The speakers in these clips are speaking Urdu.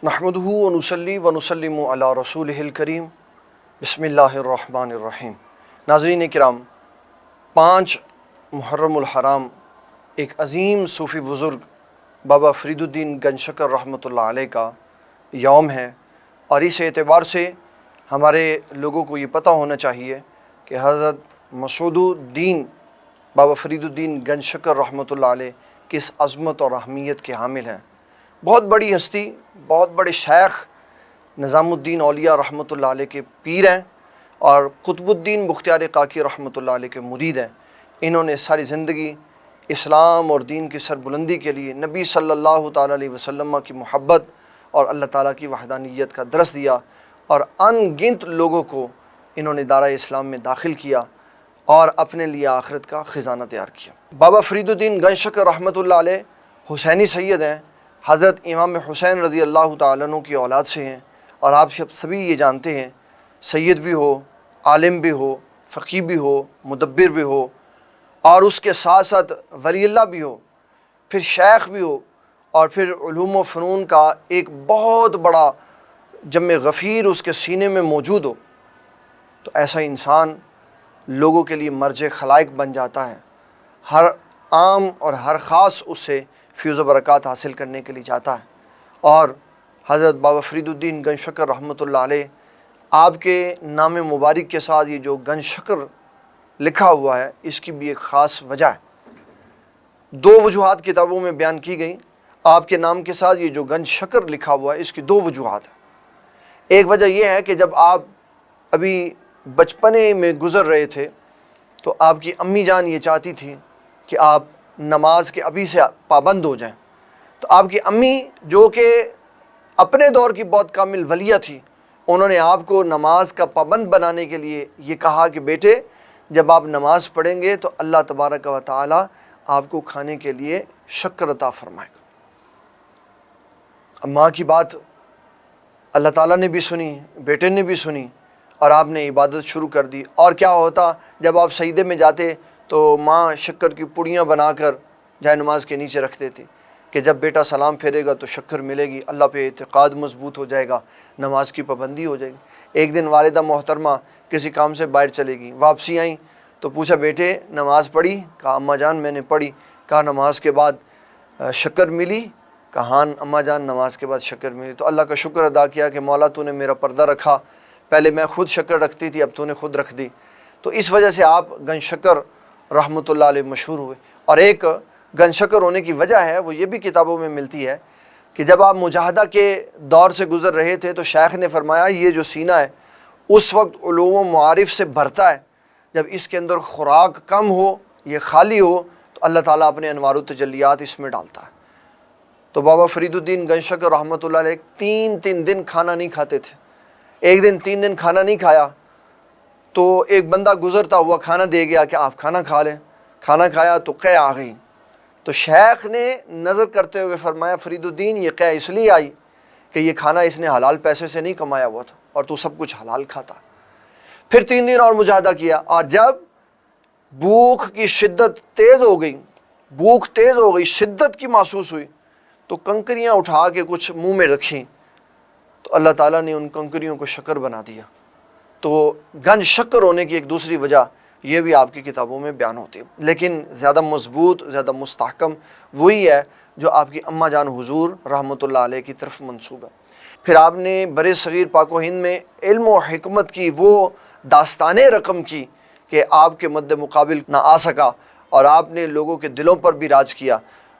نحمدہ ونصلی ونسلم علی رسولہ الکریم بسم اللہ الرحمن الرحیم۔ ناظرین کرام، 5 محرم الحرام ایک عظیم صوفی بزرگ بابا فرید الدین گنجشکر رحمۃ اللہ علیہ کا یوم ہے، اور اس اعتبار سے ہمارے لوگوں کو یہ پتہ ہونا چاہیے کہ حضرت مسعود الدین بابا فرید الدین گنجشکر رحمۃ اللہ علیہ کس عظمت اور اہمیت کے حامل ہیں۔ بہت بڑی ہستی، بہت بڑے شیخ نظام الدین اولیاء رحمۃ اللہ علیہ کے پیر ہیں، اور قطب الدین بختیار کاکی رحمۃ اللہ علیہ کے مرید ہیں۔ انہوں نے ساری زندگی اسلام اور دین کی سربلندی کے لیے نبی صلی اللہ تعالیٰ علیہ وسلم کی محبت اور اللہ تعالیٰ کی وحدانیت کا درس دیا، اور ان گنت لوگوں کو انہوں نے دارہ اسلام میں داخل کیا اور اپنے لیے آخرت کا خزانہ تیار کیا۔ بابا فرید الدین گنجشکر رحمۃ اللہ علیہ حسینی سید ہیں، حضرت امام حسین رضی اللہ تعالیٰ عنہ کی اولاد سے ہیں، اور آپ سبھی یہ جانتے ہیں سید بھی ہو، عالم بھی ہو، فقیہ بھی ہو، مدبر بھی ہو، اور اس کے ساتھ ساتھ ولی اللہ بھی ہو، پھر شیخ بھی ہو، اور پھر علوم و فنون کا ایک بہت بڑا جم غفیر اس کے سینے میں موجود ہو، تو ایسا انسان لوگوں کے لیے مرجع خلائق بن جاتا ہے۔ ہر عام اور ہر خاص اس سے فیض و برکات حاصل کرنے کے لیے جاتا ہے۔ اور حضرت بابا فرید الدین گنجشکر رحمۃ اللہ علیہ، آپ کے نام مبارک کے ساتھ یہ جو گنجشکر لکھا ہوا ہے، اس کی بھی ایک خاص وجہ ہے۔ 2 وجوہات کتابوں میں بیان کی گئیں۔ آپ کے نام کے ساتھ یہ جو گنجشکر لکھا ہوا ہے، اس کی 2 وجوہات ہیں۔ ایک وجہ یہ ہے کہ جب آپ ابھی بچپنے میں گزر رہے تھے تو آپ کی امی جان یہ چاہتی تھی کہ آپ نماز کے ابھی سے پابند ہو جائیں، تو آپ کی امی جو کہ اپنے دور کی بہت کامل ولیہ تھی، انہوں نے آپ کو نماز کا پابند بنانے کے لیے یہ کہا کہ بیٹے جب آپ نماز پڑھیں گے تو اللہ تبارک و تعالی آپ کو کھانے کے لیے شکر عطا فرمائے گا۔ ماں کی بات اللہ تعالیٰ نے بھی سنی، بیٹے نے بھی سنی، اور آپ نے عبادت شروع کر دی۔ اور کیا ہوتا، جب آپ سجدے میں جاتے تو ماں شکر کی پڑیاں بنا کر جائے نماز کے نیچے رکھ دیتی کہ جب بیٹا سلام پھیرے گا تو شکر ملے گی، اللہ پہ اعتقاد مضبوط ہو جائے گا، نماز کی پابندی ہو جائے گی۔ ایک دن والدہ محترمہ کسی کام سے باہر چلے گی، واپسی آئیں تو پوچھا بیٹے نماز پڑھی؟ کہا اماں جان میں نے پڑھی۔ کہا نماز کے بعد شکر ملی؟ کہا ہاں اماں جان نماز کے بعد شکر ملی۔ تو اللہ کا شکر ادا کیا کہ مولا تو نے میرا پردہ رکھا، پہلے میں خود شکر رکھتی تھی، اب تو نے خود رکھ دی۔ تو اس وجہ سے آپ گنجشکر رحمۃ اللہ علیہ مشہور ہوئے۔ اور ایک گنجشکر ہونے کی وجہ ہے وہ یہ بھی کتابوں میں ملتی ہے کہ جب آپ مجاہدہ کے دور سے گزر رہے تھے تو شیخ نے فرمایا یہ جو سینہ ہے اس وقت علوم و معارف سے بھرتا ہے، جب اس کے اندر خوراک کم ہو، یہ خالی ہو، تو اللہ تعالیٰ اپنے انوار و تجلیات اس میں ڈالتا ہے۔ تو بابا فرید الدین گنجشکر رحمۃ اللہ علیہ 3 دن کھانا نہیں کھاتے تھے۔ ایک دن 3 دن کھانا نہیں کھایا تو ایک بندہ گزرتا ہوا کھانا دے گیا کہ آپ کھانا کھا لیں۔ کھانا کھایا تو قے آ گئی، تو شیخ نے نظر کرتے ہوئے فرمایا فرید الدین یہ قے اس لیے آئی کہ یہ کھانا اس نے حلال پیسے سے نہیں کمایا ہوا تھا، اور تو سب کچھ حلال کھاتا۔ پھر 3 دن اور مجاہدہ کیا، اور جب بھوک کی شدت تیز ہو گئی، بھوک تیز ہو گئی، شدت کی محسوس ہوئی، تو کنکریاں اٹھا کے کچھ منہ میں رکھیں، تو اللہ تعالیٰ نے ان کنکریوں کو شکر بنا دیا۔ تو گنج شکر ہونے کی ایک دوسری وجہ یہ بھی آپ کی کتابوں میں بیان ہوتی ہے، لیکن زیادہ مضبوط، زیادہ مستحکم وہی ہے جو آپ کی اماں جان حضور رحمۃ اللہ علیہ کی طرف منسوب ہے۔ پھر آپ نے برِ صغیر پاک و ہند میں علم و حکمت کی وہ داستان رقم کی کہ آپ کے مد مقابل نہ آ سکا، اور آپ نے لوگوں کے دلوں پر بھی راج کیا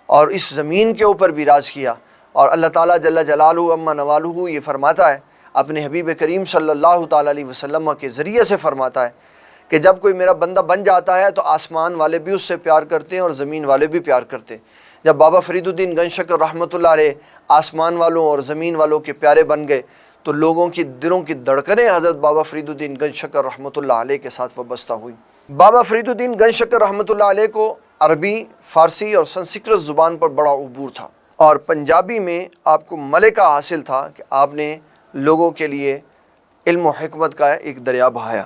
اور اس زمین کے اوپر بھی راج کیا۔ اور اللہ تعالیٰ جل جلالہ اما نوالہ یہ فرماتا ہے اپنے حبیب کریم صلی اللہ تعالیٰ علیہ وسلم کے ذریعے سے فرماتا ہے کہ جب کوئی میرا بندہ بن جاتا ہے تو آسمان والے بھی اس سے پیار کرتے ہیں اور زمین والے بھی پیار کرتے ہیں۔ جب بابا فرید الدین گنجشکر رحمۃ اللہ علیہ آسمان والوں اور زمین والوں کے پیارے بن گئے تو لوگوں کی دلوں کی دھڑکنیں حضرت بابا فرید الدین گنجشکر رحمۃ اللہ علیہ کے ساتھ وابستہ ہوئی۔ بابا فرید الدین گنجشکر رحمۃ اللہ علیہ کو عربی، فارسی اور سنسکرت زبان پر بڑا عبور تھا، اور پنجابی میں آپ کو ملکہ حاصل تھا کہ آپ نے لوگوں کے لیے علم و حکمت کا ایک دریا بہایا۔